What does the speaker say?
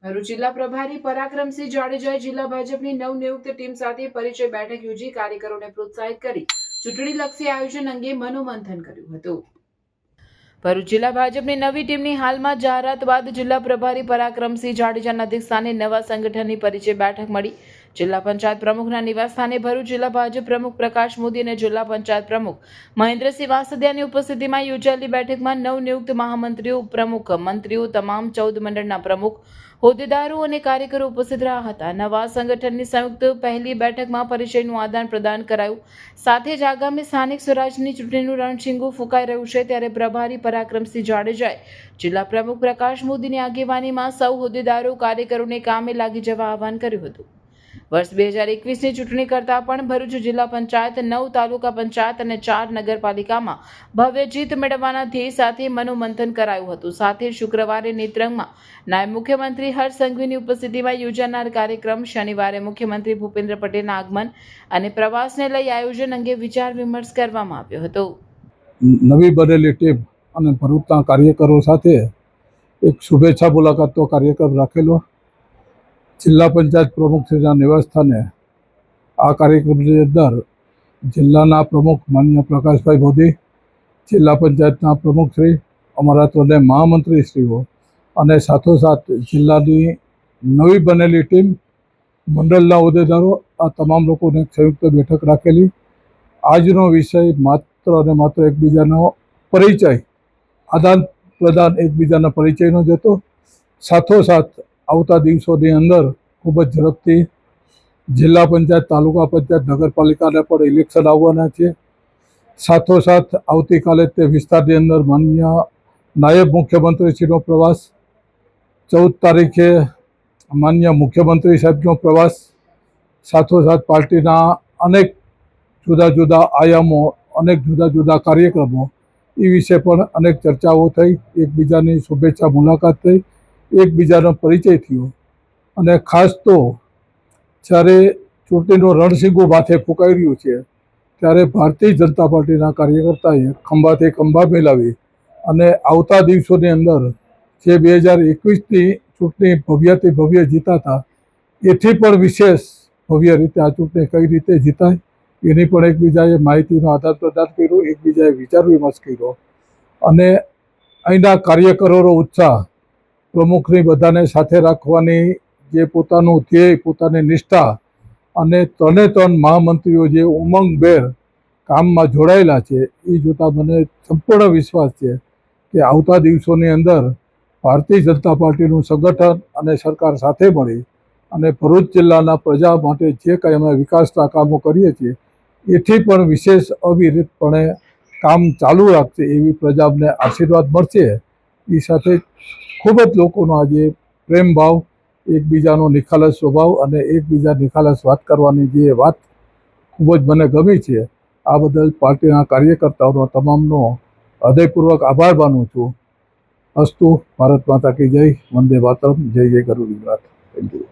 ભરૂચ જિલ્લા પ્રભારી પરાક્રમસિંહ જાડેજાએ જિલ્લા ભાજપની નવનિયુક્ત ટીમ સાથે પરિચય બેઠક યોજી કાર્યકરોને પ્રોત્સાહિત કરી ચૂંટણીલક્ષી આયોજન અંગે મનોમંથન કર્યું હતું। ભરૂચ જિલ્લા ભાજપની નવી ટીમની હાલમાં જાહેરાત બાદ જિલ્લા પ્રભારી પરાક્રમસિંહ જાડેજાના અધ્યક્ષસ્થાને નવા સંગઠનની પરિચય બેઠક મળી। જિલ્લા પંચાયત પ્રમુખના નિવાસસ્થાને ભરૂચ જિલ્લા ભાજપ પ્રમુખ પ્રકાશ મોદી અને જિલ્લા પંચાયત પ્રમુખ મહેન્દ્રસિંહ વાસદિયાની ઉપસ્થિતિમાં યોજાયેલી બેઠકમાં નવનિયુક્ત મહામંત્રીઓ, પ્રમુખ મંત્રીઓ, તમામ 14 મંડળના પ્રમુખ, હોદ્દેદારો અને કાર્યકરો ઉપસ્થિત રહ્યા હતા। નવા સંગઠનની સંયુક્ત પહેલી બેઠકમાં પરિચયનું આદાન પ્રદાન કરાયું। સાથે જ આગામી સ્થાનિક સ્વરાજની ચૂંટણીનું રણશીંગું ફૂંકાઈ રહ્યું છે, ત્યારે પ્રભારી પરાક્રમસિંહ જાડેજાએ જિલ્લા પ્રમુખ પ્રકાશ મોદીની આગેવાનીમાં સૌ હોદ્દેદારો, કાર્યકરોને કામે લાગી જવા આહવાન કર્યું હતું। વર્ષ 2021ની ચૂંટણી કરતાં પણ ભરૂચ જિલ્લા પંચાયત, 9 તાલુકા પંચાયત અને 4 નગરપાલિકામાં ભવ્ય જીત મેળવવાના ધ્યેય સાથે મનોમંથન કરાયું હતું। સાથે શુક્રવારે નેત્રંગમાં નાયબ મુખ્યમંત્રી હર્ષ સંઘવીની ઉપસ્થિતિમાં યોજાનાર કાર્યક્રમ, શનિવારે મુખ્યમંત્રી ભૂપેન્દ્ર પટેલના આગમન અને પ્રવાસને લઈ આયોજન અંગે વિચાર વિમર્શ કરવામાં આવ્યો હતો। નવી બનેલી ટીમ અને ભરૂચના કાર્યકરો સાથે એક શુભેચ્છા મુલાકાતનો કાર્યક્રમ રાખેલો। જિલ્લા પંચાયત પ્રમુખશ્રીના નિવાસસ્થાને આ કાર્યક્રમની અંદર જિલ્લાના પ્રમુખ માનનીય પ્રકાશભાઈ મોદી, જિલ્લા પંચાયતના પ્રમુખશ્રી, અમારા ત્રણેય મહામંત્રીશ્રીઓ અને સાથોસાથ જિલ્લાની નવી બનેલી ટીમ, મંડળના હોદ્દેદારો, આ તમામ લોકોને એક સંયુક્ત બેઠક રાખેલી। આજનો વિષય માત્ર અને માત્ર એકબીજાનો પરિચય, આદાન પ્રદાન એકબીજાના પરિચયનો જ હતો। સાથોસાથ આવતા દિવસોની અંદર ખૂબ જ ઝડપથી જિલ્લા પંચાયત, તાલુકા પંચાયત, નગરપાલિકાના પણ ઇલેક્શન આવવાના છે। સાથોસાથ આવતીકાલે તે વિસ્તારની અંદર માનનીય નાયબ મુખ્યમંત્રીશ્રીનો પ્રવાસ, 14 તારીખે માનનીય મુખ્યમંત્રી સાહેબનો પ્રવાસ, સાથોસાથ પાર્ટીના અનેક જુદા જુદા આયામો, અનેક જુદા જુદા કાર્યક્રમો, એ વિશે પણ અનેક ચર્ચાઓ થઈ, એકબીજાની શુભેચ્છા મુલાકાત થઈ, એકબીજાનો પરિચય થયો। અને ખાસ તો જ્યારે ચૂંટણીનું રણશીંગું માથે ફૂંકાઈ રહ્યું છે, ત્યારે ભારતીય જનતા પાર્ટીના કાર્યકર્તાએ ખંભાથી ખંભા મિલાવી અને આવતા દિવસોની અંદર જે 2021ની ચૂંટણી ભવ્યથી ભવ્ય જીતાતા, એથી પણ વિશેષ ભવ્ય રીતે આ ચૂંટણી કઈ રીતે જીતાય એની પણ એકબીજાએ માહિતીનો આદાન પ્રદાન કર્યું, એકબીજાએ વિચાર વિમર્શ કર્યો। અને અહીંના કાર્યકરોનો ઉત્સાહ, પ્રમુખની બધાને સાથે રાખવાની જે પોતાનું ધ્યેય, પોતાની નિષ્ઠા અને ત્રણે મહામંત્રીઓ જે ઉમંગભેર કામમાં જોડાયેલા છે, એ જોતાં મને સંપૂર્ણ વિશ્વાસ છે કે આવતા દિવસોની અંદર ભારતીય જનતા પાર્ટીનું સંગઠન અને સરકાર સાથે મળી અને ભરૂચ જિલ્લાના પ્રજા માટે જે કંઈ અમે વિકાસના કામો કરીએ છીએ, એથી પણ વિશેષ અવિરતપણે કામ ચાલુ રાખશે એવી પ્રજા અમને આશીર્વાદ મળશે। એ સાથે ખૂબ જ લોકોનો આજે પ્રેમ ભાવ, એકબીજાનો નિખાલસ સ્વભાવ અને એકબીજા નિખાલસ વાત કરવાની જે વાત ખૂબ જ મને ગમી છે। આ બદલ પાર્ટીના કાર્યકર્તાઓનો તમામનો હૃદયપૂર્વક આભાર માનું છું। અસ્તુ, ભારત માતા કી જય, વંદે માતરમ, જય જય ગરુ ગુજરાત। Thank you.